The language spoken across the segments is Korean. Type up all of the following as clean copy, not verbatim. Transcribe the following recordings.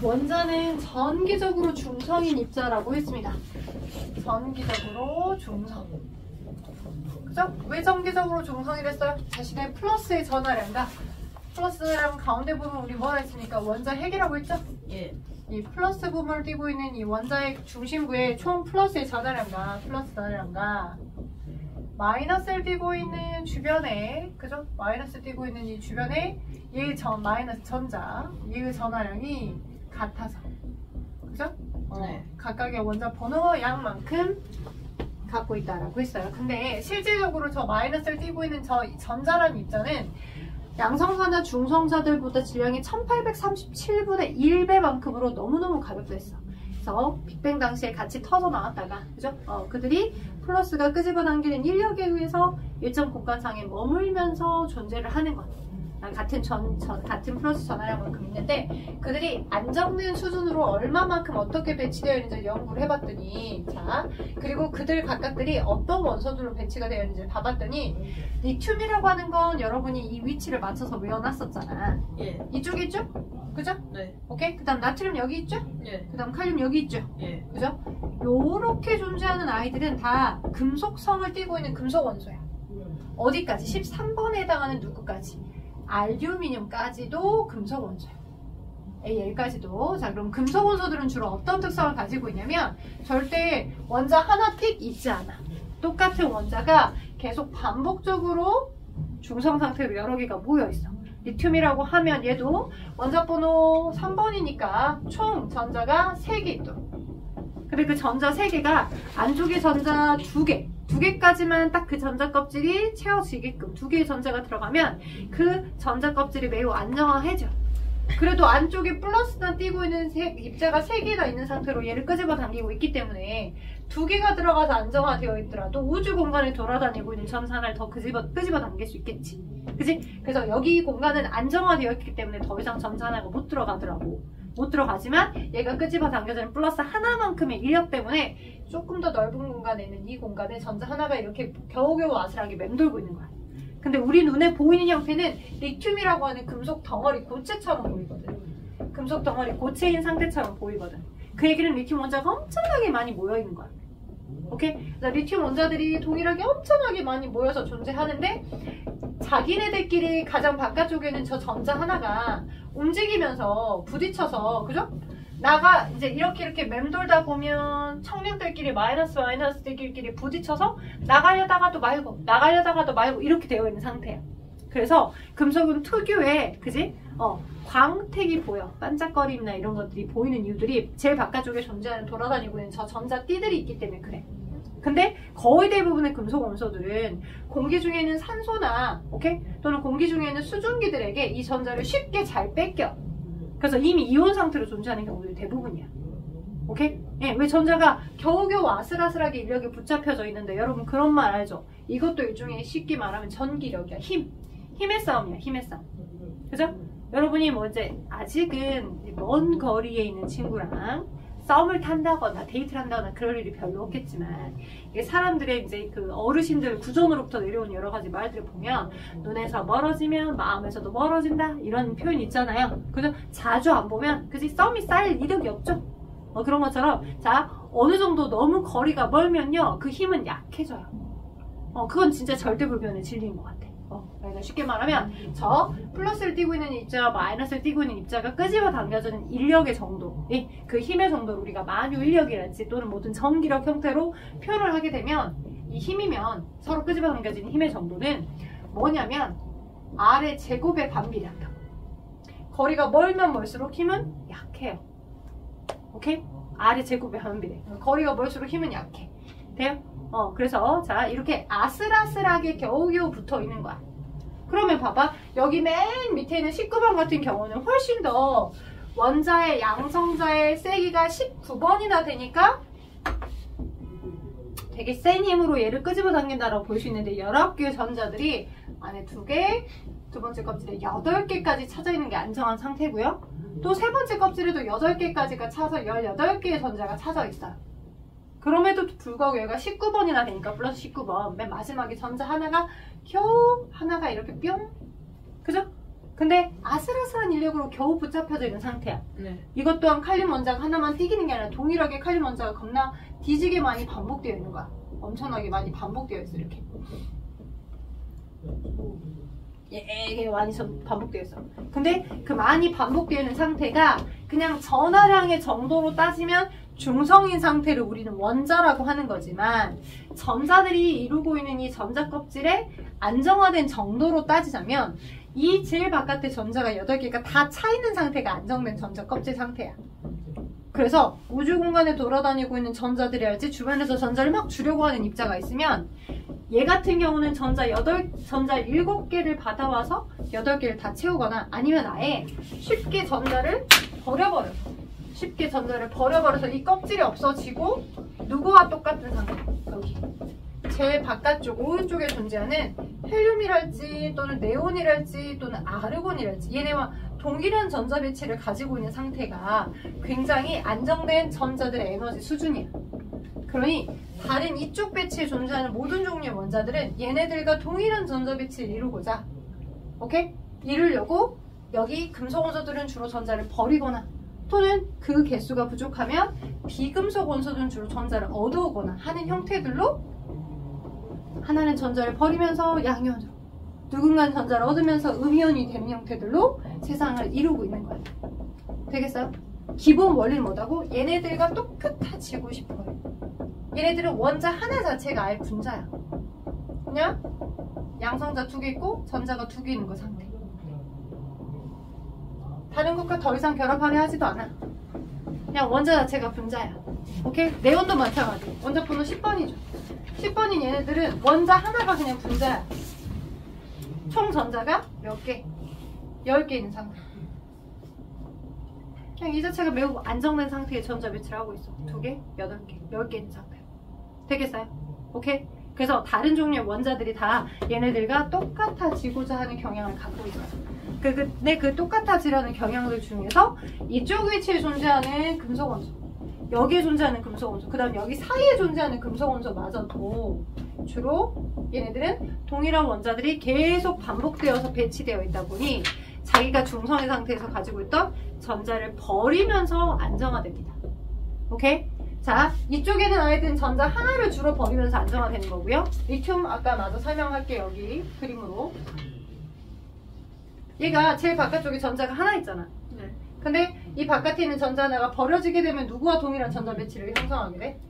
원자는 전기적으로 중성인 입자라고 했습니다. 전기적으로 중성. 그죠? 왜 전기적으로 중성이랬어요? 자신의 플러스의 전하량과 플러스랑 가운데 부분 우리 뭐라 했습니까? 원자 핵이라고 했죠? 예. 이 플러스 부분을 띄고 있는 이 원자의 중심부에 총 플러스의 전하량과 플러스 전하량과 마이너스를 띄고 있는 주변에, 그죠? 마이너스 띄고 있는 이 주변에 얘의 마이너스 전자, 얘의 전하량이 같아서, 그죠? 네. 각각의 원자 번호 양만큼 갖고 있다라고 했어요. 근데 실질적으로 저 마이너스를 띄고 있는 저 전자라는 입자는 양성자나 중성자들보다 질량이 1837분의 1배만큼으로 너무너무 가볍겠어. 그래서 빅뱅 당시에 같이 터져 나왔다가, 그죠? 그들이 플러스가 끄집어당기는 인력에 의해서 일정 공간상에 머물면서 존재를 하는 것. 같은 플러스 전하량만큼 있는데 그들이 안정된 수준으로 얼마만큼 어떻게 배치되어 있는지 연구를 해봤더니, 자, 그리고 그들 각각들이 어떤 원소들로 배치가 되어 있는지 봐봤더니 리튬이라고 하는 건 여러분이 이 위치를 맞춰서 외워놨었잖아. 예. 이쪽에 있죠? 그죠? 네. 오케이? 그 다음 나트륨 여기 있죠? 예. 그 다음 칼륨 여기 있죠? 예. 그죠? 요렇게 존재하는 아이들은 다 금속성을 띠고 있는 금속 원소야. 어디까지? 13번에 해당하는 누구까지? 알루미늄까지도 금속 원소야. AL까지도. 자, 그럼 금속 원소들은 주로 어떤 특성을 가지고 있냐면 절대 원자 하나 띡 있지 않아. 똑같은 원자가 계속 반복적으로 중성 상태로 여러 개가 모여 있어. 리튬이라고 하면 얘도 원자 번호 3번이니까 총 전자가 3개 있도록. 근데 그 전자 3개가 안쪽에 전자 2개, 2개까지만 딱 그 전자 껍질이 채워지게끔 2개의 전자가 들어가면 그 전자 껍질이 매우 안정화해져. 그래도 안쪽에 플러스가 띄고 있는 입자가 3개가 있는 상태로 얘를 끄집어 당기고 있기 때문에 2개가 들어가서 안정화되어 있더라도 우주 공간에 돌아다니고 있는 전사 하나를 더 끄집어 당길 수 있겠지. 그치? 그래서 여기 공간은 안정화되어 있기 때문에 더 이상 전사 하나가 못 들어가더라고. 못 들어가지만 얘가 끄집어 당겨지는 플러스 하나만큼의 인력 때문에 조금 더 넓은 공간에 있는 이 공간에 전자 하나가 이렇게 겨우겨우 아슬하게 맴돌고 있는 거야. 근데 우리 눈에 보이는 형태는 리튬이라고 하는 금속 덩어리 고체처럼 보이거든. 금속 덩어리 고체인 상태처럼 보이거든. 그 얘기는 리튬 원자가 엄청나게 많이 모여있는 거야. 오케이? 그래서 리튬 원자들이 동일하게 엄청나게 많이 모여서 존재하는데 자기네들끼리 가장 바깥쪽에는 저 전자 하나가 움직이면서 부딪혀서, 그죠? 나가 이제 이렇게 맴돌다 보면 청력들끼리 마이너스들끼리 부딪혀서 나가려다가도 말고 이렇게 되어 있는 상태야. 그래서 금속은 특유의, 그지? 광택이 보여. 반짝거림이나 이런 것들이 보이는 이유들이 제일 바깥쪽에 존재하는 돌아다니고 있는 저 전자 띠들이 있기 때문에 그래. 근데 거의 대부분의 금속 원소들은 공기 중에 있는 산소나, 오케이? 또는 공기 중에 있는 수증기들에게 이 전자를 쉽게 잘 뺏겨. 그래서 이미 이온 상태로 존재하는 경우들이 대부분이야. 오케이? 예, 왜 전자가 겨우겨우 아슬아슬하게 인력에 붙잡혀져 있는데 여러분 그런 말 알죠? 이것도 일종의 쉽게 말하면 전기력이야. 힘의 싸움이야. 힘의 싸움. 그죠? 여러분이 뭐 이제 아직은 먼 거리에 있는 친구랑 썸을 탄다거나 데이트를 한다거나 그럴 일이 별로 없겠지만 이게 사람들의 이제 그 어르신들 구전으로부터 내려온 여러 가지 말들을 보면 눈에서 멀어지면 마음에서도 멀어진다 이런 표현 있잖아요. 그죠? 자주 안 보면 그지 썸이 쌓일 이력이 없죠. 그런 것처럼 자 어느 정도 너무 거리가 멀면요 그 힘은 약해져요. 그건 진짜 절대 불변의 진리인 것 같아. 그러니까 쉽게 말하면 저 플러스를 띄고 있는 입자와 마이너스를 띄고 있는 입자가 끄집어 당겨지는 인력의 정도, 그 힘의 정도를 우리가 만유 인력이랄지 또는 모든 전기력 형태로 표현을 하게 되면 이 힘이면 서로 끄집어 당겨지는 힘의 정도는 뭐냐면 R의 제곱의 반비례한다. 거리가 멀면 멀수록 힘은 약해요. 오케이? R의 제곱의 반비례. 거리가 멀수록 힘은 약해. 돼요? 그래서 자 이렇게 아슬아슬하게 겨우겨우 붙어 있는 거야. 그러면 봐봐 여기 맨 밑에 있는 19번 같은 경우는 훨씬 더 원자의 양성자의 세기가 19번이나 되니까 되게 센 힘으로 얘를 끄집어 당긴다라고 볼 수 있는데 19개의 전자들이 안에 2개, 두 번째 껍질에 8개까지 차져 있는 게 안정한 상태고요. 또 세 번째 껍질에도 8개까지가 차서 18개의 전자가 차져 있어요. 그럼에도 불구하고 얘가 19번이나 되니까 플러스 19번 맨 마지막에 전자 하나가 겨우 하나가 이렇게 뿅, 그죠? 근데 아슬아슬한 인력으로 겨우 붙잡혀져 있는 상태야. 네. 이것 또한 칼륨 원자가 하나만 띄기는 게 아니라 동일하게 칼륨 원자가 겁나 뒤지게 많이 반복되어 있는 거야. 엄청나게 많이 반복되어 있어. 이렇게 이게 많이 반복되어 있어. 근데 그 많이 반복되어 있는 상태가 그냥 전하량의 정도로 따지면 중성인 상태를 우리는 원자라고 하는 거지만, 전자들이 이루고 있는 이 전자 껍질의 안정화된 정도로 따지자면 이 제일 바깥에 전자가 8개가 다 차 있는 상태가 안정된 전자 껍질 상태야. 그래서 우주 공간에 돌아다니고 있는 전자들이 할지 주변에서 전자를 막 주려고 하는 입자가 있으면, 얘 같은 경우는 전자 7개를 받아와서 8개를 다 채우거나, 아니면 아예 쉽게 전자를 버려버려서 이 껍질이 없어지고 누구와 똑같은 상태. 여기 제일 바깥쪽 오른쪽에 존재하는 헬륨이랄지 또는 네온이랄지 또는 아르곤이랄지 얘네와 동일한 전자 배치를 가지고 있는 상태가 굉장히 안정된 전자들의 에너지 수준이야. 그러니 다른 이쪽 배치에 존재하는 모든 종류의 원자들은 얘네들과 동일한 전자 배치를 이루고자, 오케이? 이루려고 여기 금속 원소들은 주로 전자를 버리거나, 또는 그 개수가 부족하면 비금속 원소들은 주로 전자를 얻어오거나 하는 형태들로, 하나는 전자를 버리면서 양이온으로, 누군가는 전자를 얻으면서 음이온이 되는 형태들로 세상을 이루고 있는 거예요. 되겠어요? 기본 원리는 뭐다고? 얘네들과 똑같아지고 싶어요. 얘네들은 원자 하나 자체가 아예 분자야. 그냥 양성자 2개 있고 전자가 2개 있는 거 상태. 다른 것과 더 이상 결합하려 하지도 않아. 그냥 원자 자체가 분자야. 오케이? 네온도 마찬가지. 원자 번호 10번이죠. 10번인 얘네들은 원자 하나가 그냥 분자야. 총 전자가 몇 개? 10개 있는 상태. 그냥 이 자체가 매우 안정된 상태의 전자 배치를 하고 있어. 2개, 8개, 10개 있는 상태. 되겠어요? 오케이? 그래서 다른 종류의 원자들이 다 얘네들과 똑같아지고자 하는 경향을 갖고 있어요. 근데 그 똑같아지려는 경향들 중에서 이쪽 위치에 존재하는 금속 원소, 여기에 존재하는 금속 원소, 그 다음 여기 사이에 존재하는 금속 원소마저도 주로 얘네들은 동일한 원자들이 계속 반복되어서 배치되어 있다 보니 자기가 중성의 상태에서 가지고 있던 전자를 버리면서 안정화됩니다. 오케이? 자, 이쪽에는 아이들은 전자 하나를 주로 버리면서 안정화되는 거고요. 리튬 아까 마저 설명할게요. 여기 그림으로. 얘가 제일 바깥쪽에 전자가 하나 있잖아. 네. 근데 이 바깥에 있는 전자 하나가 버려지게 되면 누구와 동일한 전자 배치를 형성하게 돼?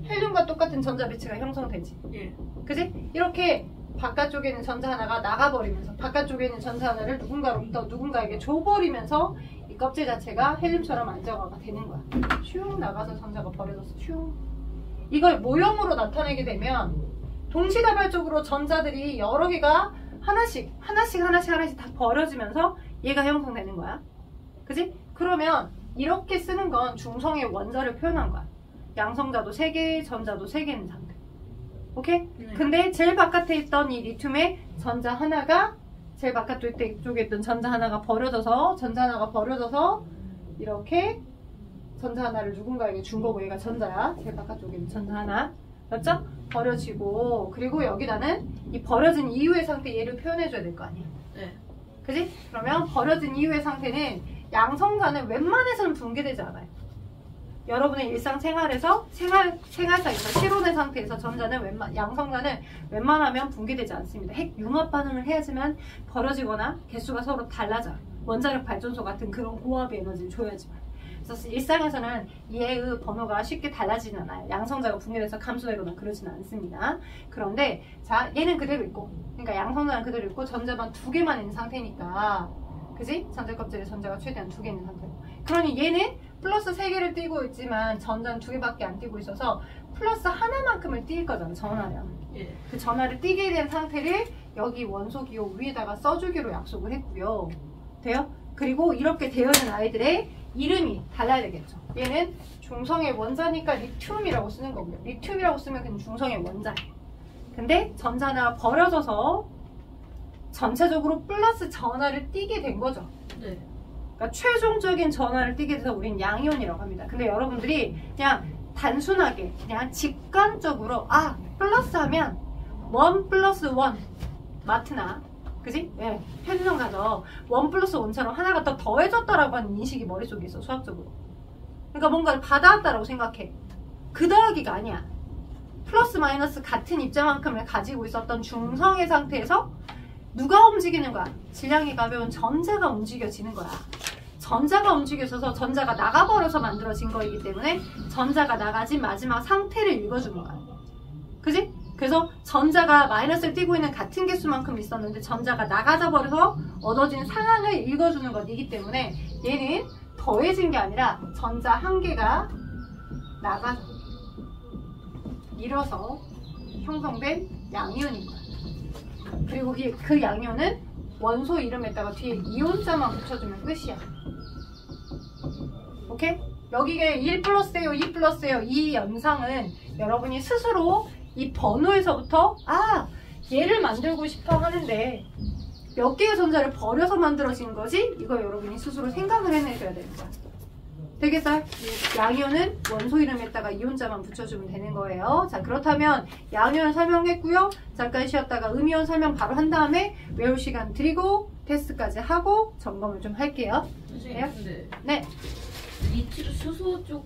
헬륨과 똑같은 전자 배치가 형성되지. 예. 그지? 이렇게 바깥쪽에 있는 전자 하나가 나가버리면서 바깥쪽에 있는 전자 하나를 누군가로부터 누군가에게 줘버리면서 이 껍질 자체가 헬륨처럼 안정화가 되는 거야. 슝 나가서 전자가 버려졌어. 슝. 이걸 모형으로 나타내게 되면 동시다발적으로 전자들이 여러 개가 하나씩 다 버려지면서 얘가 형성되는 거야. 그지? 그러면 이렇게 쓰는 건 중성의 원자를 표현한 거야. 양성자도 3개, 전자도 3개 있는 상태. 오케이? 네. 근데 제일 바깥에 있던 이 리튬의 전자 하나가, 제일 바깥쪽에 있던 전자 하나가 버려져서 이렇게 전자 하나를 누군가에게 준 거고, 얘가 전자야. 제일 바깥쪽에 있는 전자 하나. 맞죠? 버려지고, 그리고 여기다는 이 버려진 이후의 상태 얘를 표현해줘야 될 거 아니야. 네. 그지? 그러면 버려진 이후의 상태는 양성자는 웬만해서는 붕괴되지 않아요. 여러분의 일상생활에서 생활상에서 실온의 상태에서 양성자는 웬만하면 붕괴되지 않습니다. 핵 융합 반응을 해야지만 버려지거나 개수가 서로 달라져요. 원자력 발전소 같은 그런 고압의 에너지를 줘야지만. 그래서 일상에서는 얘의 번호가 쉽게 달라지진 않아요. 양성자가 붕괴돼서 감소되거나 그러지는 않습니다. 그런데 자, 얘는 그대로 있고, 그러니까 양성자는 그대로 있고 전자만 2개만 있는 상태니까, 그지? 전자 껍질에 전자가 최대한 2개 있는 상태고, 그러니 얘는 플러스 3개를 띄고 있지만 전자는 2개밖에 안 띄고 있어서 플러스 하나만큼을 띄일 거잖아, 전하량. 예. 그 전하를 띄게 된 상태를 여기 원소기호 위에다가 써주기로 약속을 했고요. 돼요? 그리고 이렇게 되어 있는 아이들의 이름이 달라야 되겠죠. 얘는 중성의 원자니까 리튬이라고 쓰는 거고요. 리튬이라고 쓰면 그냥 중성의 원자예요. 근데 전자 하나가 버려져서 전체적으로 플러스 전하를 띄게 된 거죠. 네. 그러니까 최종적인 전하를 띄게 돼서 우린 양이온이라고 합니다. 근데 여러분들이 그냥 단순하게 그냥 직관적으로 플러스 하면 1 플러스 1 마트나 그지? 왜? 편의점 가서 1 플러스 1처럼 하나가 더 더해졌다라고 하는 인식이 머릿속에 있어, 수학적으로. 그러니까 뭔가를 받아왔다라고 생각해. 그 더하기가 아니야. 플러스 마이너스 같은 입자만큼을 가지고 있었던 중성의 상태에서 누가 움직이는 거야? 질량이 가벼운 전자가 움직여지는 거야. 전자가 움직여져서 전자가 나가버려서 만들어진 거이기 때문에 전자가 나가진 마지막 상태를 읽어주는 거야. 그지? 그래서 전자가 마이너스를 띄고 있는 같은 개수만큼 있었는데 전자가 나가져 버려서 얻어진 상황을 읽어주는 것이기 때문에 얘는 더해진 게 아니라 전자 한 개가 나가서 밀어서 형성된 양이온인 거야. 그리고 그 양이온은 원소 이름에다가 뒤에 이온자만 붙여주면 끝이야. 오케이? 여기에 1 플러스예요, 2 플러스예요. 이 영상은 여러분이 스스로 이 번호에서부터 얘를 만들고 싶어 하는데 몇 개의 전자를 버려서 만들어진 거지? 이거 여러분이 스스로 생각을 해내셔야 되는 거야. 되겠어요? 양이온은 원소 이름에다가 이온자만 붙여주면 되는 거예요. 자, 그렇다면 양이온 설명했고요. 잠깐 쉬었다가 음이온 설명 바로 한 다음에 외울 시간 드리고 테스트까지 하고 점검을 좀 할게요. 선생님, 근데 네. 리튬 수소 쪽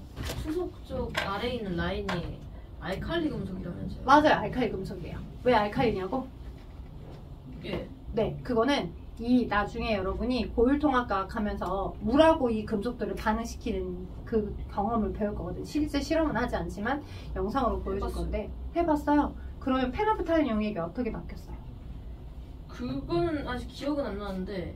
아래에 있는 라인이 알칼리 금속이라면서요? 맞아요. 알칼리 금속이에요. 왜 알칼리냐고? 예. 네, 그거는 이 나중에 여러분이 고율통합과학 하면서 물하고 이 금속들을 반응시키는 그 경험을 배울 거거든. 실제 실험은 하지 않지만 영상으로 보여줄 건데 해봤어요. 그러면 페노프탈린 용액이 어떻게 바뀌었어요? 그거는 아직 기억은 안 나는데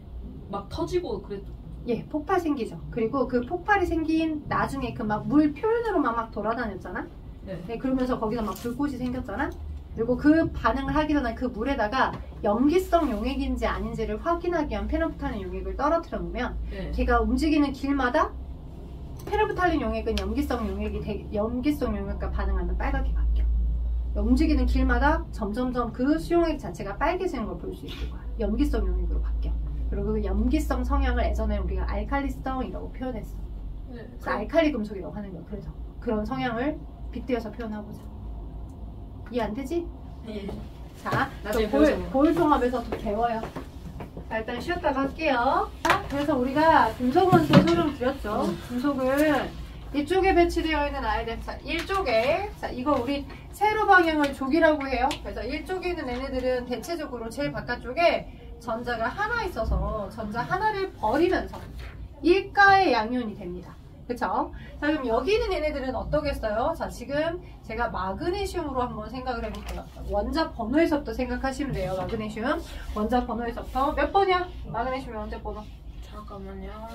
막 터지고 그랬죠. 예, 폭발 생기죠. 그리고 그 폭발이 생긴 나중에 그 막 물 표면으로만 막 돌아다녔잖아. 네. 네, 그러면서 거기서 막 불꽃이 생겼잖아. 그리고 그 반응을 하기 전에 그 물에다가 염기성 용액인지 아닌지를 확인하기 위한 페노프탈린 용액을 떨어뜨려 놓으면 네. 걔가 움직이는 길마다 페노프탈린 용액은 염기성 용액과 반응하면 빨갛게 바뀌어. 움직이는 길마다 점점점 그 수용액 자체가 빨개지는 걸 볼 수 있을 거야. 염기성 용액으로 바뀌어. 그리고 그 염기성 성향을 예전에 우리가 알칼리성이라고 표현했어. 네. 그래서 알칼리 금속이라고 하는 거야. 그래서 그런 성향을 빗대어서 표현하고자. 이해 안 되지? 네. 자, 나중에 배우자. 고율통합에서 좀 배워요. 자, 일단 쉬었다가 할게요. 그래서 우리가 금속 원소 설명드렸죠. 금속은 이쪽에 배치되어 있는 아이들, 자, 이쪽에, 자, 이거 우리 세로 방향을 족이라고 해요. 그래서 이쪽에 있는 얘네들은 대체적으로 제일 바깥쪽에 전자가 하나 있어서 전자 하나를 버리면서 일가의 양이온이 됩니다. 그쵸? 자, 그럼 여기 있는 얘네들은 어떠겠어요? 자, 지금 제가 마그네슘으로 한번 생각을 해볼게요. 원자 번호에서부터 생각하시면 돼요. 마그네슘. 원자 번호에서부터. 몇 번이야? 마그네슘의 원자 번호. 잠깐만요.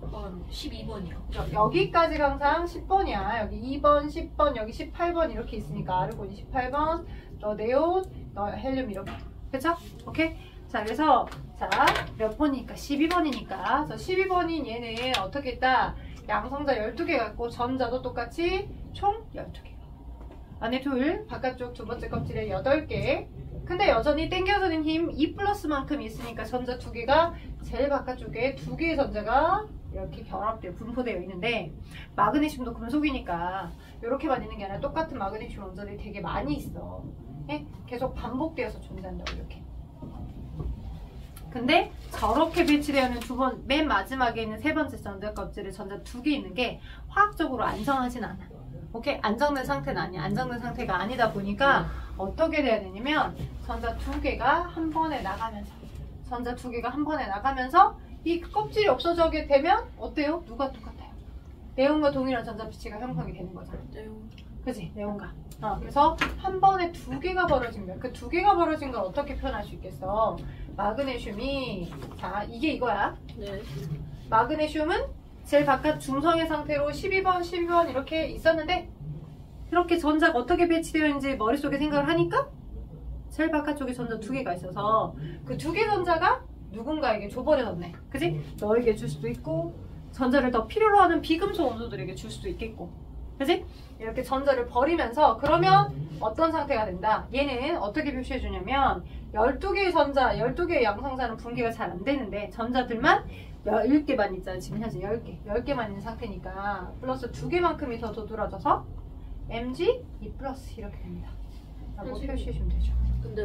10번, 12번이요. 여기까지가 항상 10번이야. 여기 2번, 10번, 여기 18번 이렇게 있으니까 아르곤이 18번, 너 네온, 너 헬륨 이렇게. 그쵸? 오케이? 자, 그래서 자, 몇 번이니까? 12번이니까. 저 12번인 얘는 어떻게 했다? 양성자 12개 갖고 전자도 똑같이 총 12개. 안에 둘, 바깥쪽 두 번째 껍질에 8개. 근데 여전히 당겨주는 힘 2 플러스만큼 있으니까 전자 2개가 제일 바깥쪽에 2개의 전자가 이렇게 결합되어 분포되어 있는데 마그네슘도 금속이니까 이렇게만 있는 게 아니라 똑같은 마그네슘 원자들이 되게 많이 있어. 예? 계속 반복되어서 존재한다고 이렇게. 근데 저렇게 배치되어 있는 맨 마지막에 있는 세 번째 전자 껍질에 전자 2개 있는 게 화학적으로 안정하진 않아. 오케이? 안정된 상태는 아니야. 안정된 상태가 아니다 보니까 어떻게 돼야 되냐면 전자 2개가 한 번에 나가면서 이 껍질이 없어지게 되면 어때요? 누가 똑같아요? 네온과 동일한 전자 비치가 형성이 되는 거잖아. 네온. 그치? 네온과. 그래서 한 번에 2개가 벌어진 거야. 그 2개가 벌어진 걸 어떻게 표현할 수 있겠어? 마그네슘이, 자, 이게 이거야. 네. 마그네슘은 제일 바깥 중성의 상태로 12번 이렇게 있었는데 그렇게 전자가 어떻게 배치되어 있는지 머릿속에 생각을 하니까 제일 바깥쪽에 전자 2개가 있어서 그 2개 전자가 누군가에게 줘버려졌네. 그치? 너에게 줄 수도 있고 전자를 더 필요로 하는 비금속 원소들에게 줄 수도 있겠고. 그치? 이렇게 전자를 버리면서 그러면 어떤 상태가 된다? 얘는 어떻게 표시해주냐면 12개의 전자, 12개의 양성자는 분계가 잘 안 되는데 전자들만 10개만 있잖아. 지금 현재 10개만 있는 상태니까 플러스 2개만큼이 더 도드라져서 Mg, E 플러스 이렇게 됩니다. 라고 표시해주면 되죠. 근데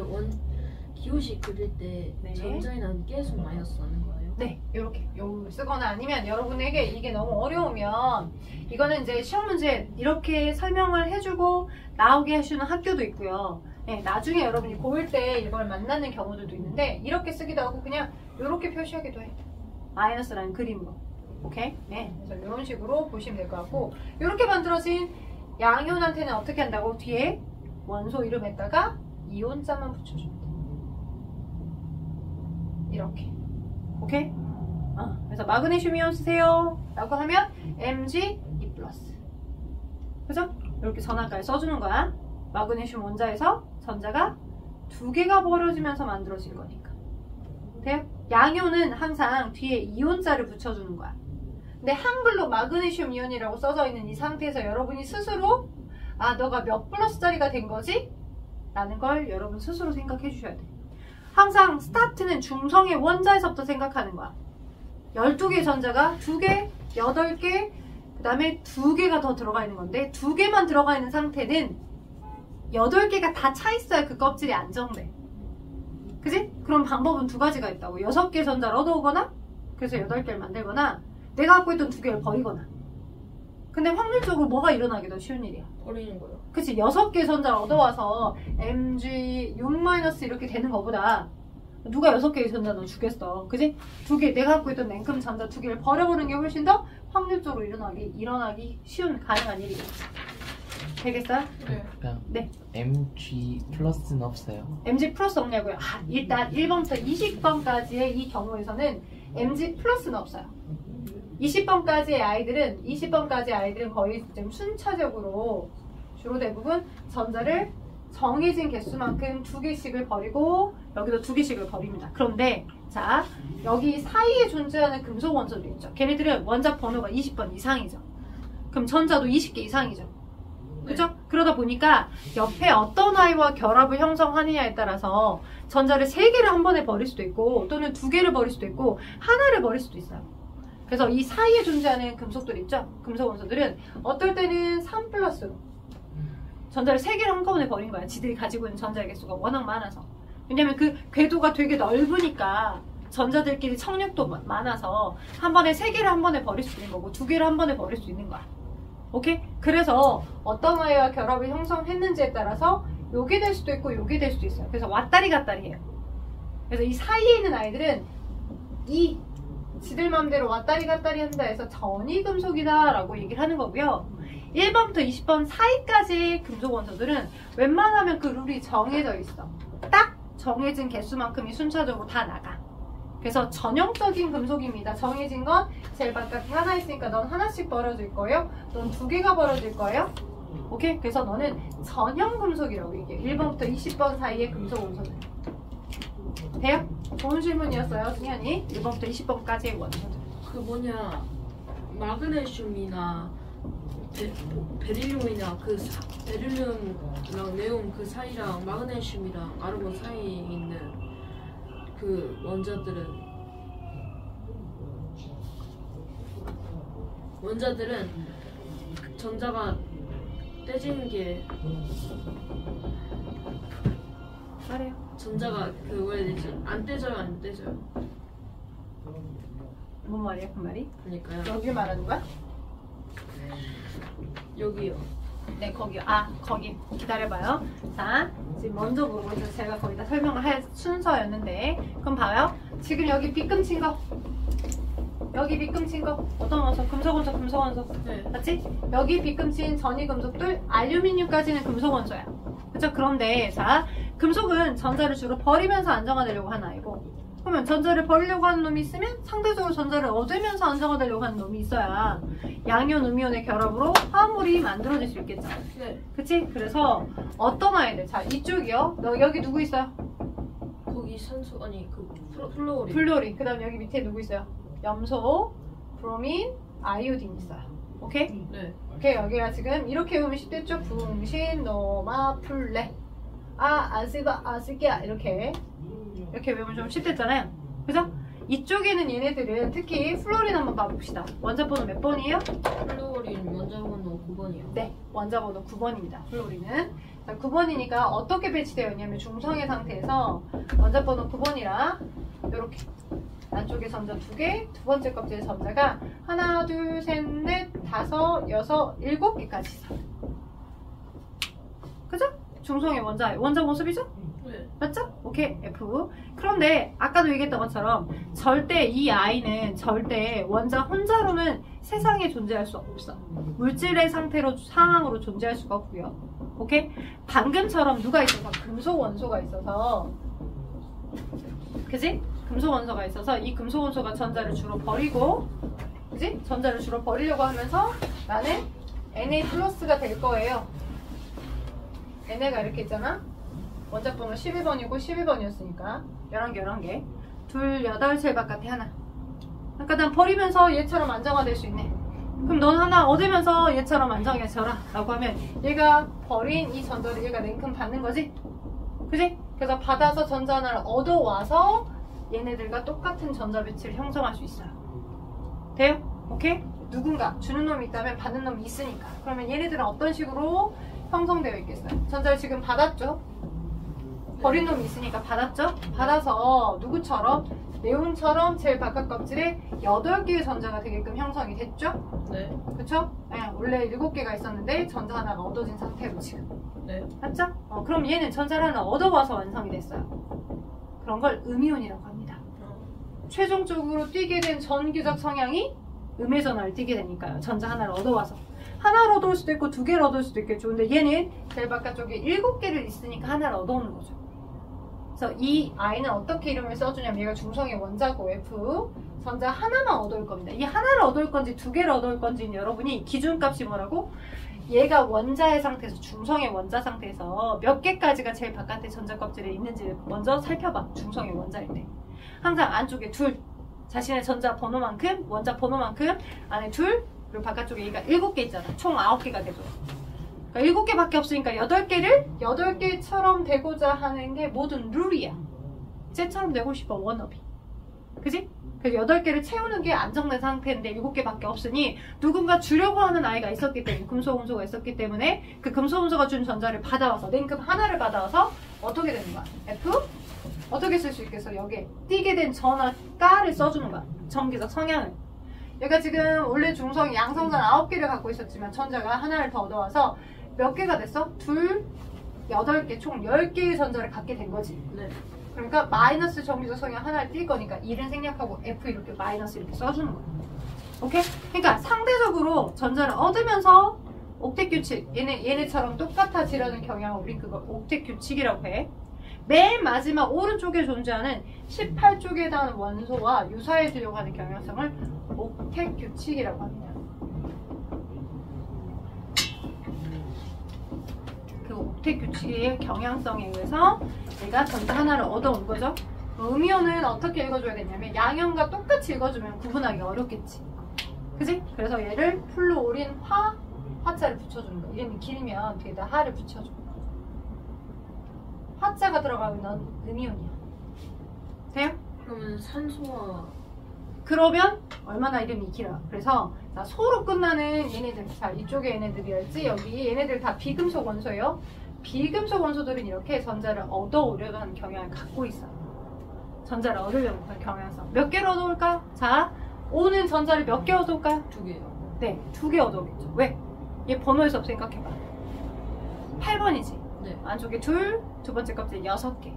기호식 그릴 때 네. 전자에는 계속 마이너스 나는 거예요? 네, 이렇게 쓰거나 아니면 여러분에게 이게 너무 어려우면 이거는 이제 시험 문제 이렇게 설명을 해주고 나오게 해주는 학교도 있고요. 네, 나중에 여러분이 고1 때 이걸 만나는 경우들도 있는데 이렇게 쓰기도 하고 그냥 이렇게 표시하기도 해. 마이너스라는 그림으로. 오케이? 네, 그래서 이런 식으로 보시면 될 것 같고 이렇게 만들어진 양이온한테는 어떻게 한다고? 뒤에 원소 이름에다가 이온자만 붙여줍니다. 이렇게. 오케이? 그래서 마그네슘 이온 쓰세요 라고 하면 Mg2+. 그죠? 이렇게 전화까지 써주는 거야. 마그네슘 원자에서 전자가 2개가 벌어지면서 만들어진 거니까. 돼요? 양이온은 항상 뒤에 이온자를 붙여주는 거야. 근데 한글로 마그네슘 이온이라고 써져 있는 이 상태에서 여러분이 스스로 너가 몇 플러스짜리가 된 거지? 라는 걸 여러분 스스로 생각해 주셔야 돼. 항상 스타트는 중성의 원자에서부터 생각하는 거야. 12개의 전자가 2개, 8개, 그 다음에 2개가 더 들어가 있는 건데 2개만 들어가 있는 상태는 8개가 다 차 있어야 그 껍질이 안정돼. 그지? 그럼 방법은 2가지가 있다고. 6개 전자를 얻어오거나 그래서 8개를 만들거나 내가 갖고 있던 2개를 버리거나. 근데 확률적으로 뭐가 일어나기 더 쉬운 일이야? 버리는 거요. 그치? 6개 전자를 얻어와서 Mg6- 이렇게 되는 거보다 누가 6개의 전자는 주겠어. 그치? 2개, 내가 갖고 있던 냉큼 전자 2개를 버려보는 게 훨씬 더 확률적으로 일어나기 쉬운 가능한 일이겠지. 되겠어요? 네. 그냥 네. Mg 플러스는 없어요. Mg 플러스 없냐고요? 일단 1번부터 20번까지의 이 경우에서는 Mg 플러스는 없어요. 20번까지의 아이들은 거의 좀 순차적으로 주로 대부분 전자를 정해진 개수만큼 2개씩을 버리고 여기도 2개씩을 버립니다. 그런데 자, 여기 사이에 존재하는 금속 원소도 있죠. 걔네들은 원자 번호가 20번 이상이죠. 그럼 전자도 20개 이상이죠. 그죠? 그러다 보니까 옆에 어떤 아이와 결합을 형성하느냐에 따라서 전자를 3개를 한 번에 버릴 수도 있고 또는 2개를 버릴 수도 있고 하나를 버릴 수도 있어요. 그래서 이 사이에 존재하는 금속들 있죠? 금속 원소들은 어떨 때는 3+로 전자를 3개를 한꺼번에 버린 거야. 지들이 가지고 있는 전자의 개수가 워낙 많아서. 왜냐면 그 궤도가 되게 넓으니까 전자들끼리 청력도 많아서 한 번에 3개를 한 번에 버릴 수 있는 거고 2개를 한 번에 버릴 수 있는 거야. 오케이? 그래서 어떤 아이와 결합을 형성했는지에 따라서 요게 될 수도 있고 요게 될 수도 있어요. 그래서 왔다리 갔다리 해요. 그래서 이 사이에 있는 아이들은 이 지들 맘대로 왔다리 갔다리 한다 해서 전이금속이다 라고 얘기를 하는 거고요. 1번부터 20번 사이까지의 금속 원소들은 웬만하면 그 룰이 정해져 있어. 딱 정해진 개수만큼이 순차적으로 다 나가. 그래서 전형적인 금속입니다. 정해진 건 제일 바깥에 하나 있으니까 넌 하나씩 버려질 거예요. 넌 2개가 버려질 거예요. 오케이? 그래서 너는 전형 금속이라고 얘기해. 1번부터 20번 사이의 금속 원소들. 돼요? 좋은 질문이었어요, 승현이. 1번부터 20번까지의 원소들. 그 뭐냐 마그네슘이나 베릴륨이나 베릴륨이랑 네온 그 사이랑 마그네슘이랑 아르곤 사이에 있는 그 원자들은 전자가 떼지는 게 말해요. 전자가 그 뭐라 해야 되지? 안 떼져요, 안 떼져요? 뭔 말이야, 그 말이? 그러니까요. 여기 말하는 거야? 여기요. 네, 거기요. 거기. 기다려봐요. 자, 지금 먼저 보고 있어서 제가 거의 다 설명을 할 순서였는데, 그럼 봐요. 지금 여기 빗금친 거. 여기 빗금친 거. 어떤 원소? 금속 원소. 네. 맞지? 여기 빗금친 전이 금속들, 알루미늄까지는 금속 원소야. 그쵸? 그런데, 자, 금속은 전자를 주로 버리면서 안정화되려고 하는 아이고, 그러면 전자를 버리려고 하는 놈이 있으면 상대적으로 전자를 얻으면서 안정화되려고 하는 놈이 있어야 양이온, 음이온의 결합으로 화합물이 만들어질 수 있겠죠. 네. 그치? 그래서 어떤 아이들, 자 이쪽이요. 여기 누구 있어요? 거기 산소 아니 그 플로린. 플로린. 그 다음 여기 밑에 누구 있어요? 염소, 브로민, 아이오딘 있어요. 오케이? 네. 오케이. 여기가 지금 이렇게 외우면 쉽겠죠? 붕신, 노마, 플레, 아시바, 아시기야 이렇게 외우면 좀 쉽댔잖아요. 그죠? 이쪽에는 얘네들은 특히 플로린 한번 봐봅시다. 원자번호 몇 번이에요? 플로린 원자번호 9번이요. 네, 원자번호 9번입니다. 플로린은. 자, 9번이니까 어떻게 배치되어 있냐면 중성의 상태에서 원자번호 9번이라 이렇게 안쪽에 전자 2개, 두 번째 껍질에 전자가 하나, 둘, 셋, 넷, 다섯, 여섯, 7개까지 있어요. 그죠? 중성의 원자 모습이죠? 네. 맞죠? 오케이, F. 그런데 아까도 얘기했던 것처럼 절대 이 아이는 절대 원자 혼자로는 세상에 존재할 수 없어. 물질의 상황으로 존재할 수가 없고요. 오케이? 방금처럼 누가 있어서 금속 원소가 있어서, 그지? 금속 원소가 있어서 이 금속 원소가 전자를 주로 버리고, 그지? 전자를 주로 버리려고 하면서 나는 Na 플러스가 될 거예요. NA가 이렇게 있잖아. 원자번호 12번이고 12번이었으니까 11개 둘 8셀 바깥에 하나. 그러니까 난 버리면서 얘처럼 안정화될 수 있네. 그럼 넌 하나 얻으면서 얘처럼 안정해져라 라고 하면 얘가 버린 이 전자를 얘가 냉큼 받는 거지. 그지? 그래서 받아서 전자 하나를 얻어와서 얘네들과 똑같은 전자 배치를 형성할 수 있어요. 돼요? 오케이? 누군가 주는 놈이 있다면 받는 놈이 있으니까. 그러면 얘네들은 어떤 식으로 형성되어 있겠어요? 전자를 지금 받았죠? 버린 놈이 있으니까 받았죠? 받아서 누구처럼? 네온처럼 제일 바깥 껍질에 8개의 전자가 되게끔 형성이 됐죠? 네. 그쵸? 네, 원래 7개가 있었는데 전자 하나가 얻어진 상태로 지금. 네. 맞죠? 그럼 얘는 전자를 하나 얻어와서 완성이 됐어요. 그런 걸 음이온이라고 합니다. 최종적으로 뛰게 된 전기적 성향이 음의 전하를 뛰게 되니까요. 전자 하나를 얻어와서. 하나를 얻어올 수도 있고 2개를 얻어올 수도 있겠죠. 근데 얘는 제일 바깥쪽에 7개를 있으니까 하나를 얻어오는 거죠. 그래서 이 아이는 어떻게 이름을 써주냐면 얘가 중성의 원자고 F 전자 하나만 얻어올 겁니다. 이 하나를 얻어올 건지 2개를 얻어올 건지는 여러분이 기준값이 뭐라고? 얘가 원자의 상태에서 중성의 원자 상태에서 몇 개까지가 제일 바깥에 전자 껍질에 있는지 먼저 살펴봐. 중성의 원자일 때 항상 안쪽에 둘 자신의 전자 번호만큼 원자 번호만큼 안에 둘 그리고 바깥쪽에 얘가 7개 있잖아. 총 9개가 되죠. 그러니까 7개밖에 없으니까 8개를 8개처럼 되고자 하는 게 모든 룰이야. 쟤처럼 되고 싶어, 워너비. 그지? 그래서 8개를 채우는 게 안정된 상태인데 7개밖에 없으니 누군가 주려고 하는 아이가 있었기 때문에 금속 원소가 있었기 때문에 그 금속 원소가 준 전자를 받아와서 냉큼 하나를 받아와서 어떻게 되는 거야? F? 어떻게 쓸 수 있겠어? 여기에 띄게 된 전하가를 써주는 거야. 전기적 성향을. 얘가 지금 원래 중성 양성전 9개를 갖고 있었지만 전자가 하나를 더 얻어와서 몇 개가 됐어? 둘, 8개, 총 10개의 전자를 갖게 된 거지. 네. 그러니까 마이너스 전기적 성향 하나를 띌 거니까 1은 생략하고 F 이렇게 마이너스 이렇게 써주는 거야. 오케이? 그러니까 상대적으로 전자를 얻으면서 옥텟 규칙, 얘네처럼 똑같아지려는 경향을 우리 그걸 옥텟 규칙이라고 해. 맨 마지막 오른쪽에 존재하는 18쪽에 해당하는 원소와 유사해지려고 하는 경향성을 옥텟 규칙이라고 합니다. 그 옥텟 규칙의 경향성에 의해서 얘가 전자 하나를 얻어온 거죠. 음이온은 어떻게 읽어줘야 되냐면 양형과 똑같이 읽어주면 구분하기 어렵겠지. 그지? 그래서 얘를 플루오린 화자를 붙여주는 거야. 이름이 길면 뒤에다 하를 붙여줘. 화자가 들어가면 음이온이야. 돼요? 그러면 산소와 그러면 얼마나 이름이 길어. 그래서 자, 소로 끝나는 얘네들, 자 이쪽에 얘네들이랄지 여기 얘네들 다 비금속 원소예요. 비금속 원소들은 이렇게 전자를 얻어오려고 하는 경향을 갖고 있어요. 전자를 얻으려고 하는 경향성. 몇 개를 얻어올까? 자, O는 전자를 몇 개 얻어올까요? 2개요. 네, 2개 얻어오겠죠. 왜? 얘 번호에서 생각해봐. 8번이지. 네. 안쪽에 둘, 두 번째 껍질 6개.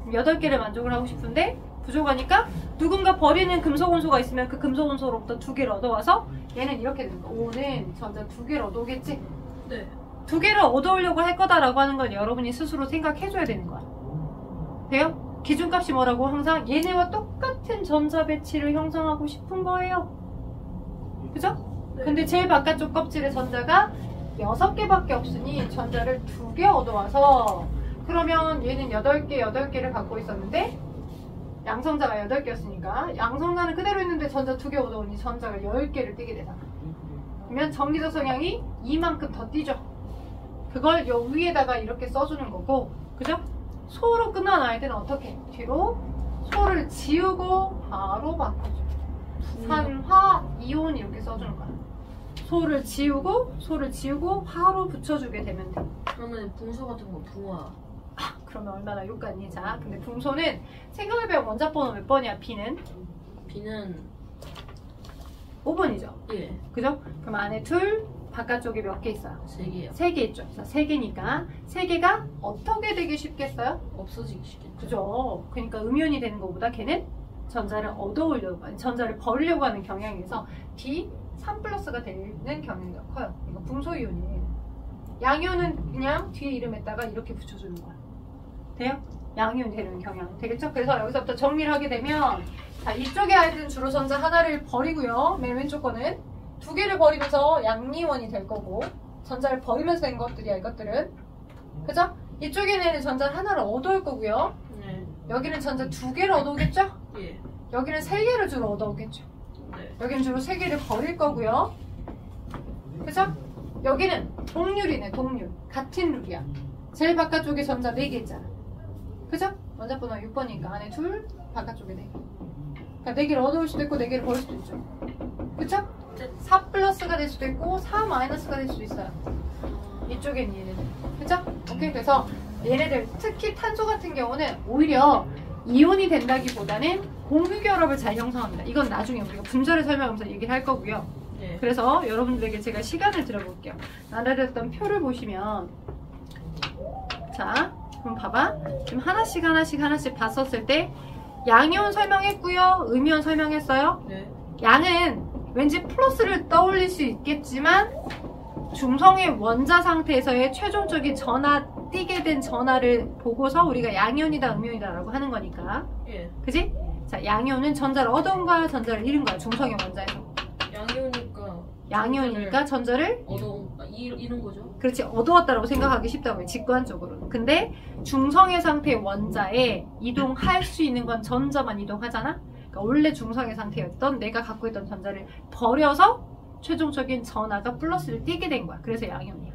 8개를 만족을 하고 싶은데 부족하니까 누군가 버리는 금속 원소가 있으면 그 금속 원소로부터 2개를 얻어와서 얘는 이렇게 되는 거야. O는 전자 2개를 얻어오겠지? 네. 2개를 얻어오려고 할 거다라고 하는 건 여러분이 스스로 생각해줘야 되는 거야. 돼요? 기준값이 뭐라고? 항상 얘네와 똑같은 전자 배치를 형성하고 싶은 거예요. 그죠? 네. 근데 제일 바깥쪽 껍질의 전자가 6개밖에 없으니 전자를 2개 얻어와서 그러면 얘는 8개를 갖고 있었는데 양성자가 8개였으니까 양성자는 그대로 있는데 전자 2개 얻어오니 전자가 10개를 띄게 되잖아. 그러면 전기적 성향이 이만큼 더 띄죠. 그걸 요 위에다가 이렇게 써주는 거고, 그죠? 소로 끝난 아이들은 어떻게? 뒤로 소를 지우고 바로 바꿔줘. 산화 이온 이렇게 써주는 거야. 소를 지우고 바로 붙여주게 되면 돼. 그러면 붕소 같은 거 붕화. 그러면 얼마나 욕같니? 자, 근데 붕소는 생각해보면 원자 번호 몇 번이야? B는? B는 5번이죠. 예. 그죠? 그럼 안에 둘, 바깥쪽에 몇 개 있어요? 3개요. 3개 있죠. 자, 3개니까 3개가 어떻게 되기 쉽겠어요? 없어지기 쉽겠죠. 그죠? 그러니까 음이온이 되는 것보다 걔는 전자를 얻어오려고 하는, 전자를 버리려고 하는 경향에서 D 3 플러스가 되는 경향이 더 커요. 이거 붕소이온이에요. 양이온은 그냥 뒤에 이름에다가 이렇게 붙여주는 거야. 돼요? 양이온이 되는 경향 되겠죠? 그래서 여기서부터 정리를 하게 되면 자, 이쪽에 아이들은 주로 전자 하나를 버리고요. 맨 왼쪽 거는 2개를 버리면서 양이온이 될 거고 전자를 버리면서 된 것들이야 이것들은. 그죠? 이쪽에는 전자 하나를 얻어올 거고요. 네. 여기는 전자 2개를 얻어오겠죠? 예. 여기는 3개를 주로 얻어오겠죠? 네. 여기는 주로 3개를 버릴 거고요. 그죠? 여기는 동률이네, 동률. 같은 룰이야. 제일 바깥쪽에 전자 4개 있잖아. 그죠? 원자 번호 6번이니까 안에 둘, 바깥쪽에 4개. 그러니까 4개를 얻어올 수도 있고 4개를 버릴 수도 있죠. 그쵸? 4 플러스가 될 수도 있고 4 마이너스가 될 수도 있어요. 이쪽엔 얘네들. 그쵸? 오케이. 그래서 얘네들, 특히 탄소 같은 경우는 오히려 이온이 된다기보다는 공유결합을 잘 형성합니다. 이건 나중에 우리가 분자를 설명하면서 얘기를 할 거고요. 네. 그래서 여러분들에게 제가 시간을 들어볼게요. 나열했던 표를 보시면 자, 그럼 봐봐. 지금 하나씩 봤었을 때 양이온 설명했고요. 음이온 설명했어요. 네. 양은 왠지 플러스를 떠올릴 수 있겠지만 중성의 원자 상태에서의 최종적인 전하, 띄게 된 전하를 보고서 우리가 양이온이다 음이온이다 라고 하는 거니까. 예. 그지? 자, 양이온은 전자를 얻은 거야 전자를 잃은 거야 중성의 원자에서. 양이온이니까 전자를 잃은 거죠. 그렇지, 얻어왔다라고 생각하기 쉽다고요, 직관적으로는. 근데 중성의 상태의 원자에 이동할 수 있는 건 전자만 이동하잖아. 그러니까 원래 중성의 상태였던 내가 갖고 있던 전자를 버려서 최종적인 전하가 플러스를 띄게 된 거야. 그래서 양이온이야.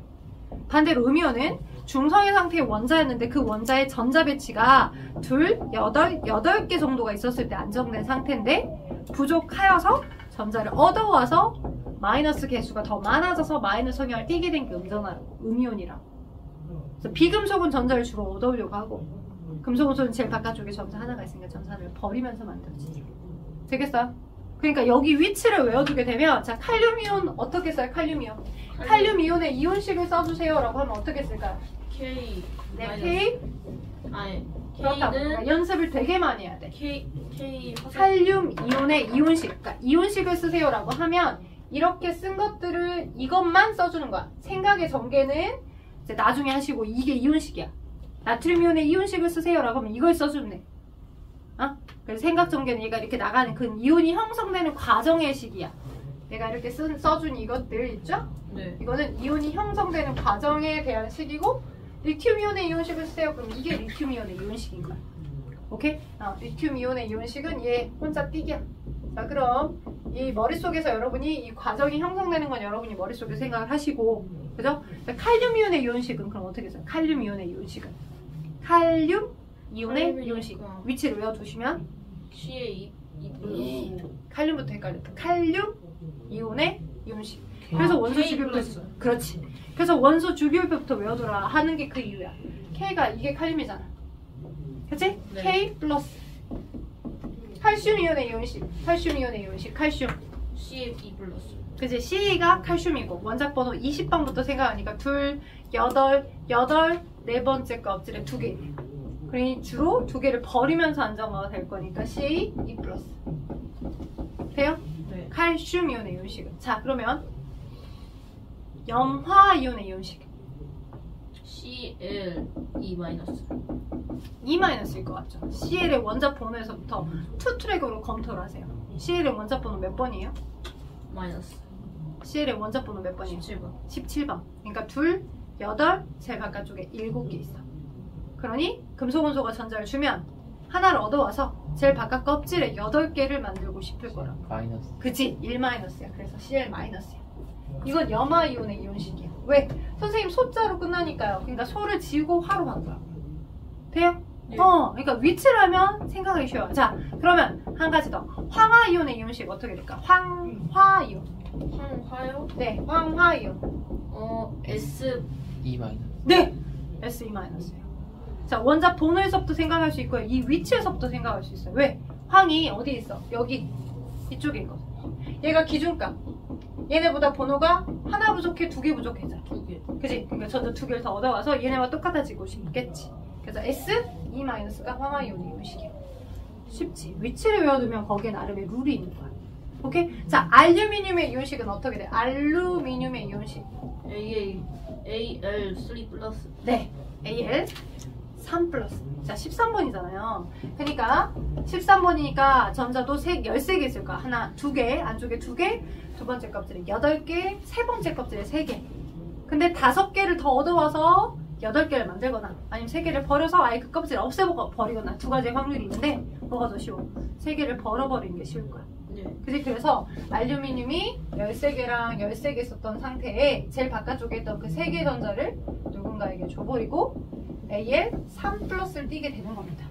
반대로 음이온은 중성의 상태의 원자였는데 그 원자의 전자 배치가 8개 정도가 있었을 때 안정된 상태인데 부족하여서 전자를 얻어와서 마이너스 개수가 더 많아져서 마이너스 성향을 띠게 된 게 음이온이라고. 그래서 비금속은 전자를 주로 얻어오려고 하고 금속은 제일 바깥쪽에 전자 하나가 있으니까 전자 하나를 버리면서 만들어지지. 되겠어요? 그러니까 여기 위치를 외워두게 되면 자, 칼륨이온 어떻게 써요? 칼륨이온. 칼륨이온의 이온식을 써주세요 라고 하면 어떻게 쓸까요? K. 네, K. 아니, 그렇다고. K는 그러니까 연습을 되게 많이 해야 돼. K 칼륨 이온의 이온식. 그러니까 이온식을 쓰세요 라고 하면 이렇게 쓴 것들을 이것만 써주는 거야. 생각의 전개는 이제 나중에 하시고 이게 이온식이야. 나트륨 이온의 이온식을 쓰세요 라고 하면 이걸 써주면 돼. 어? 그래서 생각 전개는 얘가 이렇게 나가는 그 이온이 형성되는 과정의 식이야. 내가 이렇게 써준 이것들 있죠? 네. 이거는 이온이 형성되는 과정에 대한 식이고 리튬 이온의 이온식을 쓰세요. 그럼 이게 리튬 이온의 이온식인 거야. 오케이? 리튬 이온의 이온식은 얘 혼자 띄기야. 자, 그럼 이 머릿속에서 여러분이 이 과정이 형성되는 건 여러분이 머릿속에 생각을 하시고, 그죠? 칼륨 이온의 이온식은 그럼 어떻게 써요? 칼륨 이온의 이온식은 칼륨 이온의 이온식 위치를 외워두시면 CA 칼륨부터 헷갈렸다. 칼륨 이온의 이온식. 그래서 원소 주기율도 있어. 그렇지. 그래서 원소 주기율부터 외워둬라 하는 게 그 이유야. K가 이게 칼륨이잖아. 그치? 네. K 플러스 칼슘 이온의 이온식. 칼슘 이온의 이온식. 칼슘. CA 플러스. 그치? C가 칼슘이고 원자 번호 20번부터 생각하니까 2, 8, 4번째 거 엎질에 2개. 그러니 주로 2개를 버리면서 안정화가 될 거니까 CA 플러스. 돼요? 네. 칼슘 이온의 이온식은. 자, 그러면 염화 이온의 이온식. CL 마이너스. E-일 것 같죠? CL의 원자 번호에서부터 2트랙으로 검토를 하세요. CL의 원자 번호 몇 번이에요? 마이너스. CL의 원자 번호 몇 번이에요? 17번. 17번. 그러니까 2, 8, 제일 바깥쪽에 7개 있어. 그러니 금속 원소가 전자를 주면 하나를 얻어와서 제일 바깥 껍질에 8개를 만들고 싶을 거라고. 마이너스. 그치? 1-야. 그래서 CL-야. 이건 염화 이온의 이온식이야. 왜? 선생님 소자로 끝나니까요. 그러니까 소를 지우고 화로 바꿔요. 돼요? 예. 그러니까 위치라면 생각하기 쉬워요. 자, 그러면 한 가지 더. 황화이온의 이온식 어떻게 될까? 황화이온. 황화요? 네, 황화이온. S E 마이너스. 네, Se-예요. 자, 원자 번호에서부터 생각할 수 있고요. 이 위치에서부터 생각할 수 있어요. 왜? 황이 어디 있어? 여기 이쪽에 있거든요. 얘가 기준값. 얘네보다 번호가 하나 부족해, 두 개 부족해져. 2개. 그지? 그러니까 전자 두 개를 더 얻어와서 얘네와 똑같아지고 싶겠지. 그래서 Se-가 황화이온의 이온식이에요. 쉽지. 위치를 외워두면 거기에 나름의 룰이 있는 거야. 오케이? 자, 알루미늄의 이온식은 어떻게 돼? 알루미늄의 이온식. AL3 플러스. 네. Al 3 플러스. 자, 13번이잖아요. 그러니까 13번이니까 전자도 13개 있을 거야. 하나, 두 개, 안쪽에 두 개, 두 번째 껍질에 8개, 세 번째 껍질에 3개. 근데 5개를 더 얻어와서 8개를 만들거나 아니면 3개를 버려서 아예 그 껍질을 없애버리거나 두 가지의 확률이 있는데 뭐가 더 쉬워? 3개를 벌어버리는 게 쉬울 거야. 네. 그지? 그래서 알루미늄이 13개랑 13개 썼던 상태에 제일 바깥쪽에 있던 그 3개의 전자를 누군가에게 줘버리고 Al 3 플러스를 띄게 되는 겁니다.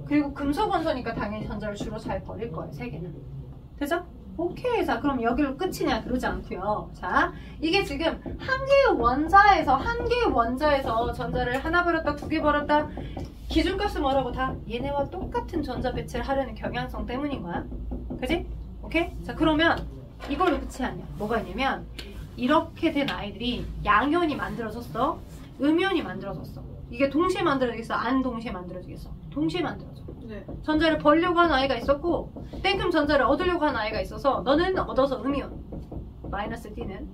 그리고 금속 원소니까 당연히 전자를 주로 잘 버릴 거예요. 3개는. 되죠? 오케이. 자, 그럼 여기로 끝이냐? 그러지 않고요. 자, 이게 지금 한 개의 원자에서 전자를 하나 버렸다, 두 개 버렸다. 기준값은 뭐라고? 다 얘네와 똑같은 전자 배치를 하려는 경향성 때문인 거야. 그지? 오케이? 자, 그러면 이걸로 끝이 아니야. 뭐가 있냐면 이렇게 된 아이들이 양이온이 만들어졌어. 음이온이 만들어졌어. 이게 동시에 만들어지겠어? 안 동시에 만들어지겠어? 동시에 만들어져. 네. 전자를 벌려고 하는 아이가 있었고 땡큼 전자를 얻으려고 하는 아이가 있어서 너는 얻어서 음이온 마이너스 띄는,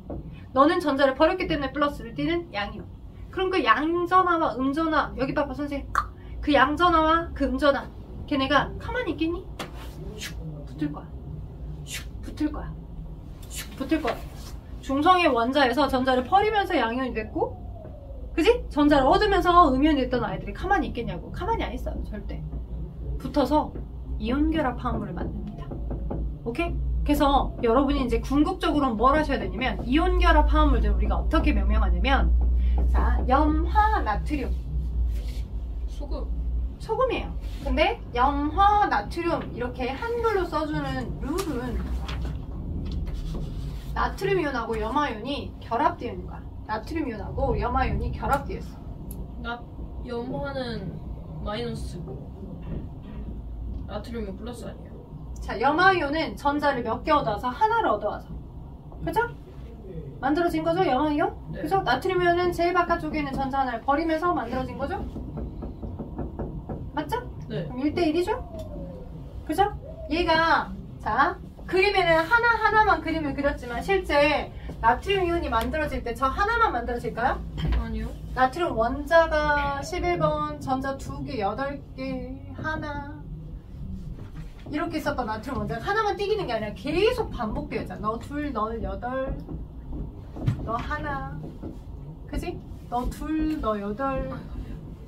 너는 전자를 버렸기 때문에 플러스를 띄는 양이온. 그럼 그 양전화와 음전화, 여기 봐봐 선생님, 그 양전화와 그 음전화 걔네가 가만히 있겠니? 슉 붙을 거야. 슉 붙을 거야. 슉 붙을 거야. 중성의 원자에서 전자를 버리면서 양이온이 됐고, 그지? 전자를 얻으면서 음이온이 됐던 아이들이 가만히 있겠냐고. 가만히 안 있어요. 절대. 붙어서 이온결합 화합물을 만듭니다. 오케이? 그래서 여러분이 이제 궁극적으로 뭘 하셔야 되냐면 이온결합 화합물들 우리가 어떻게 명명하냐면, 자, 염화 나트륨. 소금이에요. 근데 염화 나트륨 이렇게 한글로 써주는 룰은 나트륨 이온하고 염화이온이 결합되어 있는 거야. 나트륨 이온하고 염화이온이 결합되어 있어. 염화는 마이너스고 나트륨은 플러스 아니에요? 자, 염화이온은 전자를 몇 개 얻어와서 하나를 얻어와서, 그죠? 만들어진 거죠, 염화이온? 네. 그죠? 나트륨 이온은 제일 바깥쪽에 있는 전자 하나를 버리면서 만들어진 거죠? 맞죠? 네. 그럼 1대1이죠? 그죠? 얘가, 자, 그림에는 하나만 그림을 그렸지만 실제 나트륨 이온이 만들어질 때 저 하나만 만들어질까요? 아니요. 나트륨 원자가 11번, 전자 2개, 8개, 하나. 이렇게 있었던 나트륨 원자가 하나만 띄기는 게 아니라 계속 반복되어 있잖아. 너 둘, 너 8, 너 하나. 그지? 너 둘, 너 8,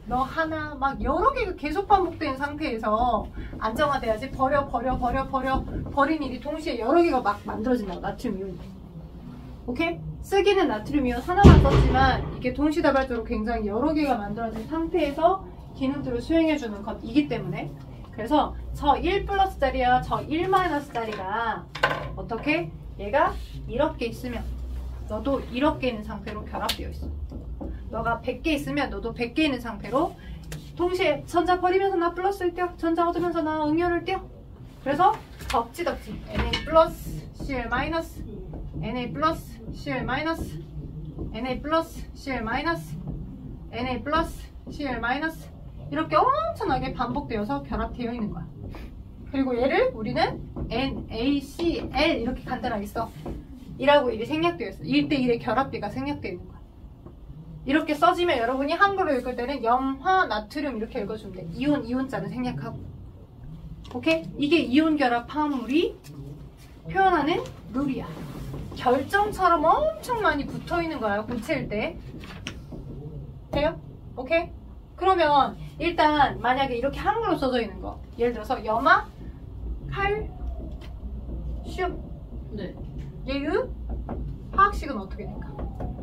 너 하나. 막 여러 개가 계속 반복되는 상태에서 안정화돼야지. 버린 일이 동시에 여러 개가 막 만들어진다고. 나트륨 이온이. 오케이? 쓰기는 나트륨 이온 하나만 썼지만 이게 동시다발적으로 굉장히 여러 개가 만들어진 상태에서 기능들을 수행해주는 것이기 때문에, 그래서 저 1 플러스 자리와 저 1 마이너스 자리가 어떻게? 얘가 이렇게 있으면 너도 이렇게 있는 상태로 결합되어 있어. 너가 100개 있으면 너도 100개 있는 상태로 동시에 전자 버리면서 나 플러스를 띄워, 전자 얻으면서 나 음이온을 띄워. 그래서 덕지덕지 Na 플러스 Cl 마이너스, Na 플러스 Cl 마이너스, Na 플러스 Cl 마이너스, Na 플러스 Cl 마이너스, 이렇게 엄청나게 반복되어서 결합되어 있는 거야. 그리고 얘를 우리는 NaCl 이렇게 간단하게 써. 이라고 일이 생략되어 있어. 1대1의 결합비가 생략되어 있는 거야. 이렇게 써지면 여러분이 한글로 읽을 때는 염화 나트륨 이렇게 읽어주면 돼. 이온자는 생략하고. 오케이? 이게 이온 결합 화합물이 표현하는 룰이야. 결정처럼 엄청 많이 붙어 있는 거야, 고칠 때. 돼요? 오케이? 그러면 일단 만약에 이렇게 한글로 써져 있는 거, 예를 들어서 염화, 칼슘. 네. 얘의 화학식은 어떻게 될까?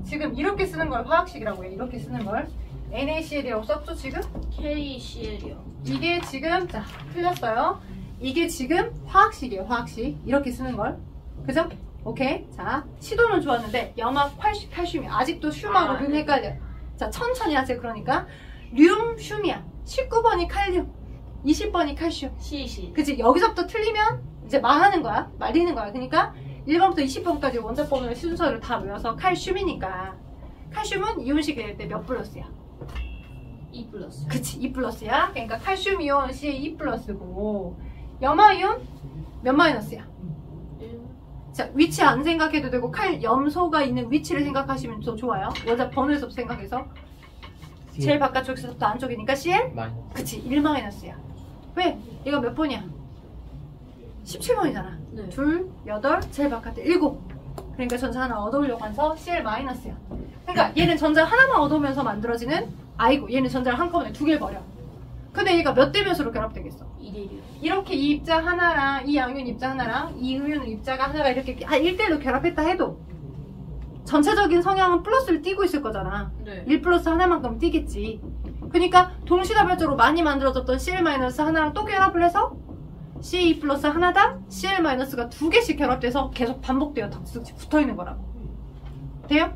지금 이렇게 쓰는 걸 화학식이라고 해. 이렇게 쓰는 걸. NaCl이라고 썼죠 지금? KCl이요. 이게 지금 자 틀렸어요. 이게 지금 화학식이에요. 화학식 이렇게 쓰는 걸. 그죠? 오케이. 자 시도는 좋았는데 염화 칼슘이 아직도 슘하고 륨 헷갈려요. 자 천천히 하세요. 그러니까 륨, 슘이야. 19번이 칼륨, 20번이 칼슘. CC. 그치? 여기서부터 틀리면 이제 말하는 거야. 말리는 거야. 그러니까 1번부터 20번까지 원자 번호의 순서를 다 외워서 칼슘이니까 칼슘은 이온식이 될 때 몇 플러스야? 2 플러스. 그치 2 플러스야. 그러니까 칼슘 이온 Ca 2 플러스고 염화 이온 몇 마이너스야? 1. 자 위치 안 생각해도 되고 염소가 있는 위치를 생각하시면 더 좋아요. 원자 번호에서부터 생각해서 제일 바깥쪽에서부터 안쪽이니까 Cl? 마이너스. 그치 1 마이너스야. 왜? 이거 몇 번이야? 17번이잖아. 네. 둘, 8, 제일 바깥에 7. 그러니까 전자 하나 얻어오려고 해서 Cl 마이너스야. 그러니까 얘는 전자 하나만 얻어오면서 만들어지는 아이고 얘는 전자를 한꺼번에 2개를 버려. 근데 얘가 몇 대 몇으로 결합되겠어? 2대1이요. 이렇게 이 입자 하나랑 이 양윤 입자 하나랑 이 음윤 입자가 하나가 이렇게 1대1로 결합했다 해도 전체적인 성향은 플러스를 띄고 있을 거잖아. 네. 1 플러스 하나만큼 띄겠지. 그러니까 동시다발적으로 많이 만들어졌던 Cl 마이너스 하나랑 또 결합을 해서 C2 플러스 하나당 Cl 마이너스가 2개씩 결합돼서 계속 반복돼요. 덕수같이 붙어있는 거라고. 돼요?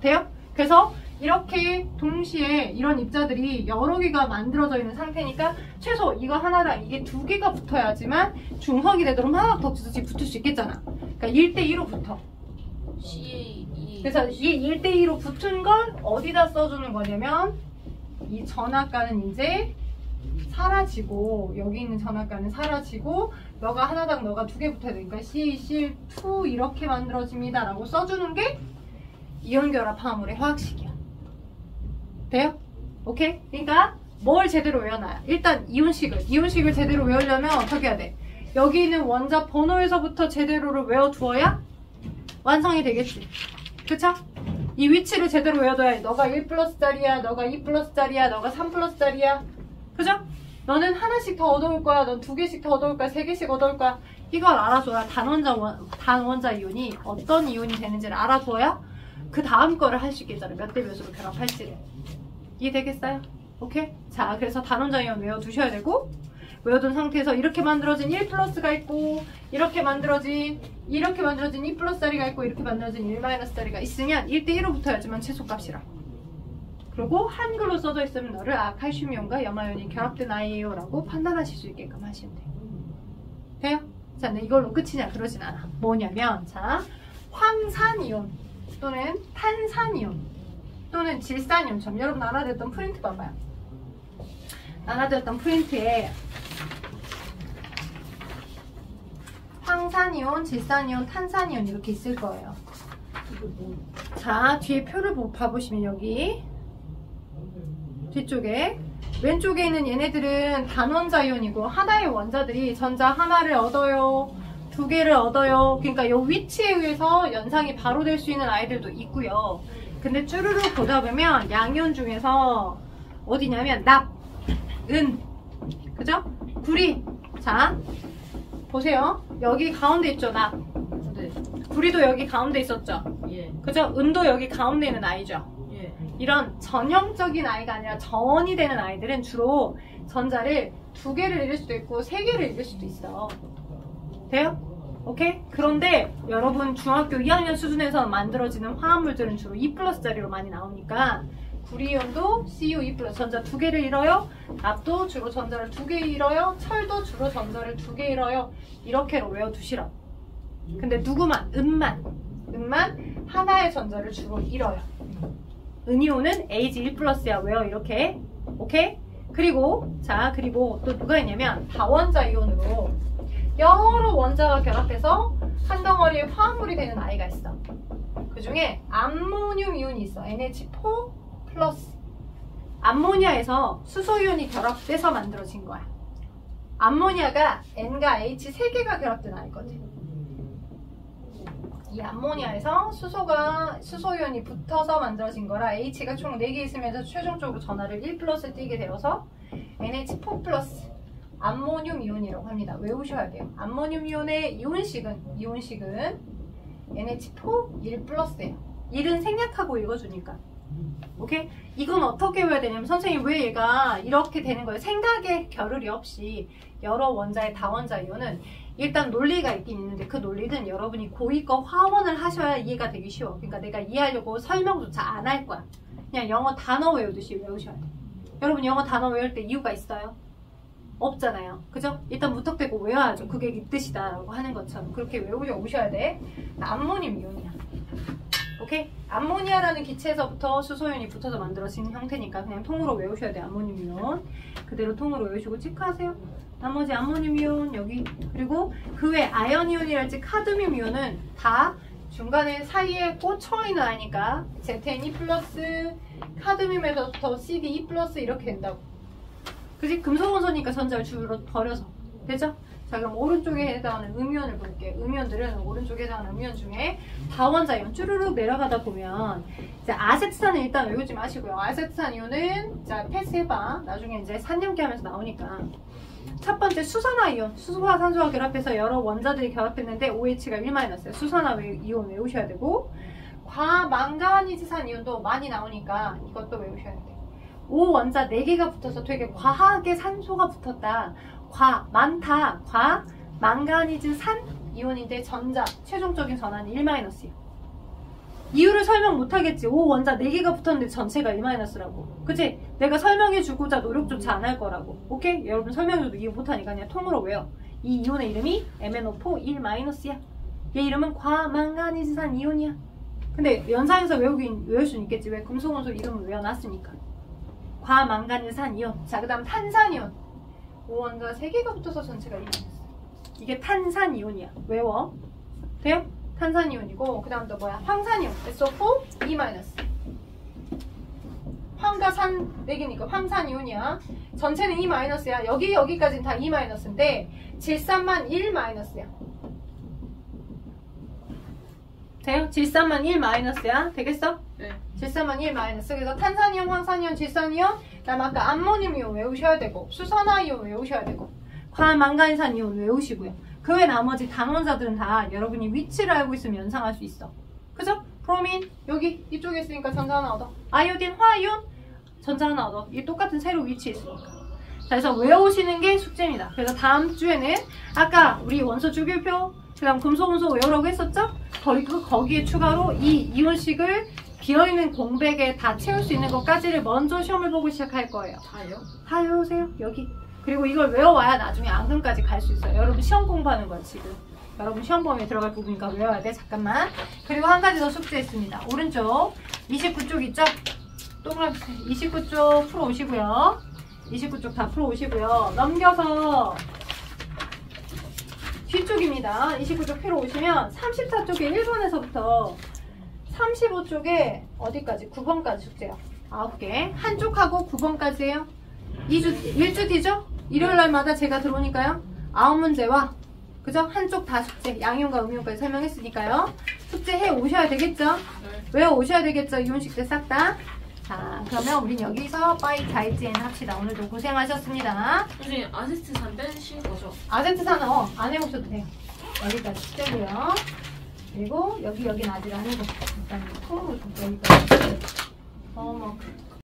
돼요? 그래서 이렇게 동시에 이런 입자들이 여러 개가 만들어져 있는 상태니까 최소 이거 하나랑 이게 2개가 붙어야지만 중성이 되도록 하나 덕수같이 붙을 수 있겠잖아. 그러니까 1대2로 붙어. CA2. 그래서 이 1대2로 붙은 걸 어디다 써주는 거냐면 이 전압가는 이제 사라지고 여기 있는 전압가는 사라지고 너가 하나당 너가 2개 붙어야 되니까 CaCl2 이렇게 만들어집니다 라고 써주는 게 이온결합 화합물의 화학식이야. 돼요? 오케이? 그러니까 뭘 제대로 외워놔야 일단 이온식을 제대로 외우려면 어떻게 해야 돼? 여기 있는 원자 번호에서부터 제대로를 외워두어야 완성이 되겠지. 그쵸? 이 위치를 제대로 외워둬야 너가 1 플러스짜리야, 너가 2 플러스짜리야, 너가 3 플러스짜리야. 그죠? 너는 하나씩 더 얻어올 거야, 넌 2개씩 더 얻어올 거야, 3개씩 얻어올 거야. 이걸 알아줘야 단원자 이온이 어떤 이온이 되는지를 알아줘야 그 다음 거를 할 수 있겠잖아요. 몇 대 몇으로 결합할지를. 이해되겠어요? 오케이? 자, 그래서 단원자 이온 외워두셔야 되고 외워둔 상태에서 이렇게 만들어진 1 플러스가 있고 이렇게 만들어진 2 플러스짜리가 있고 이렇게 만들어진 1 마이너스짜리가 있으면 1대1로 붙어야지만 최소값이라. 그리고 한글로 써져 있으면 너를 칼슘이온과 염화이온이 결합된 아이예요 라고 판단하실 수 있게끔 하시면 돼요. 돼요? 자, 근데 이걸로 끝이냐? 그러진 않아. 뭐냐면 자, 황산이온 또는 탄산이온 또는 질산이온처럼 여러분 나눠드렸던 프린트 봐봐요. 나눠드렸던 프린트에 황산이온, 질산이온, 탄산이온 이렇게 있을 거예요. 자, 뒤에 표를 봐보시면 여기 뒤쪽에 왼쪽에 있는 얘네들은 단원자 이온이고 하나의 원자들이 전자 하나를 얻어요, 2개를 얻어요. 그러니까 이 위치에 의해서 연상이 바로 될 수 있는 아이들도 있고요. 근데 쭈루룩 보다 보면 양이온 중에서 어디냐면 납, 은, 그죠? 구리. 자, 보세요. 여기 가운데 있죠, 납. 네. 구리도 여기 가운데 있었죠. 예. 그죠? 은도 여기 가운데 있는 아이죠. 예. 이런 전형적인 아이가 아니라 전이 되는 아이들은 주로 전자를 2개를 잃을 수도 있고 3개를 잃을 수도 있어. 돼요? 오케이? 그런데 여러분 중학교 2학년 수준에서 만들어지는 화합물들은 주로 2 플러스짜리로 많이 나오니까 구리이온도 Cu2+, 전자 2개를 잃어요. 납도 주로 전자를 2개 잃어요. 철도 주로 전자를 2개 잃어요. 이렇게로 외워두시라고. 근데 누구만? 은만 하나의 전자를 주로 잃어요. 은이온은 Ag1+야. 외워 이렇게. 오케이? 그리고 또 누가 있냐면 다원자 이온으로 여러 원자가 결합해서 한 덩어리의 화합물이 되는 아이가 있어. 그 중에 암모늄 이온이 있어. NH4+. 암모니아에서 수소이온이 결합돼서 만들어진 거야. 암모니아가 N과 H 3개가 결합된 아이거든. 이 암모니아에서 수소이온이 붙어서 만들어진 거라 H가 총 4개 있으면서 최종적으로 전하를 1+ 띄게 되어서 NH4+ 암모늄 이온이라고 합니다. 외우셔야 돼요. 암모늄 이온의 이온식은 NH4 1+예요. 1은 생략하고 읽어주니까 오케이? 이건 어떻게 외워야 되냐면 선생님 왜 얘가 이렇게 되는 거예요? 생각의 겨를이 없이 여러 원자의 다원자 이온은 일단 논리가 있긴 있는데 그 논리는 여러분이 고2거 화원을 하셔야 이해가 되기 쉬워. 그러니까 내가 이해하려고 설명조차 안 할 거야. 그냥 영어 단어 외우듯이 외우셔야 돼. 여러분 영어 단어 외울 때 이유가 있어요? 없잖아요. 그죠? 일단 무턱대고 외워야죠. 그게 이 뜻이다라고 하는 것처럼 그렇게 외우려 오셔야 돼. 암모늄 이온이야. 오케이? 암모니아라는 기체에서부터 수소연이 붙어서 만들어진 형태니까 그냥 통으로 외우셔야 돼. 암모늄 이온. 그대로 통으로 외우시고 체크하세요. 나머지 암모늄 이온 여기. 그리고 그 외 아연 이온이랄지 카드뮴 이온은 다 중간에 사이에 꽂혀있는 아이니까 ZNE 플러스 카드뮴에서부터 CD 플러스 이렇게 된다고. 그지? 금속원소니까 전자를 주로 버려서. 되죠? 자 그럼 오른쪽에 해당하는 음이온을 볼게요. 음이온들은 오른쪽에 해당하는 음이온 중에 다원자 이온 쭈르륵 내려가다 보면 이제 아세트산을 일단 외우지 마시고요. 아세트산 이온은 자 패스해봐. 나중에 이제 산염기 하면서 나오니까. 첫 번째 수산화 이온. 수소와 산소가 결합해서 여러 원자들이 결합했는데 OH가 1-야. 수산화 이온 외우셔야 되고 과망가니즈산 이온도 많이 나오니까 이것도 외우셔야 돼요. 5원자 4개가 붙어서 되게 과하게 산소가 붙었다. 많다. 망가니즈 산 이온인데 전자 최종적인 전하는 1-이에요. 이유를 설명 못하겠지. 5원자 4개가 붙었는데 전체가 1-라고. 그치? 내가 설명해주고자 노력조차 안 할 거라고. 오케이? 여러분 설명해줘도 이해 못하니까 그냥 통으로 외워. 이 이온의 이름이 MnO4 1-야. 얘 이름은 과망가니즈산 이온이야. 근데 연상에서 외울 수는 있겠지. 왜? 금속원소 이름을 외워놨으니까. 과망가니즈산 이온. 자, 그 다음 탄산이온. 5원자 3개가 붙어서 전체가 1-. 이게 탄산이온이야. 외워. 돼요? 탄산이온이고 그 다음 또 뭐야? 황산이온. SO4 2-. 황과 산 4개니까 황산이온이야. 전체는 2-야. 여기까지는 다 2-인데 질산만 1-야. 돼요? 질산만 1-야. 되겠어? 네. 질산만 1-. 그래서 탄산이온, 황산이온, 질산이온, 그다음 아까 암모늄이온 외우셔야 되고 수산화이온 외우셔야 되고 과망간산 이온 외우시고요. 그 외 나머지 단원자들은 다 여러분이 위치를 알고 있으면 연상할 수 있어. 그죠? 브로민 여기 이쪽에 있으니까 전자 하나 얻어. 아이오딘, 화이온 전자 하나 얻어. 이 똑같은 세로 위치에 있으니까. 자, 그래서 외우시는 게 숙제입니다. 그래서 다음 주에는 아까 우리 원소 주기표 그 다음 금속원소 외우라고 했었죠? 거기에 추가로 이 이온식을 비어있는 공백에 다 채울 수 있는 것까지를 먼저 시험을 보고 시작할 거예요. 다요? 다 외우세요. 여기. 그리고 이걸 외워와야 나중에 앙금까지 갈 수 있어요. 여러분 시험 공부하는 거야 지금. 여러분 시험 범위에 들어갈 부분이니까 외워야 돼. 잠깐만. 그리고 한 가지 더 숙제 있습니다. 오른쪽 29쪽 있죠? 동그라미 29쪽 풀어오시고요. 29쪽 다 풀어오시고요. 넘겨서 뒤쪽입니다. 29쪽 풀어오시면 34쪽에 1번에서부터 35쪽에 어디까지? 9번까지 숙제요. 9개. 한쪽하고 9번까지예요. 1주 뒤죠? 일요일날마다 제가 들어오니까요. 9문제와 그죠? 한쪽 다 숙제. 양이온과 음이온까지 설명했으니까요. 숙제해 오셔야 되겠죠? 네. 외워 오셔야 되겠죠? 이온식들 싹 다. 자, 그러면 우린 여기서 빠이 자이즈엔 합시다. 오늘도 고생하셨습니다. 선생님 아세트산 빼신 거죠? 아젠트산은 안 해보셔도 돼요. 여기까지 숙제고요. 그리고 여기는 아직 안 해봤어요. 일단 통으로 좀 여기까지.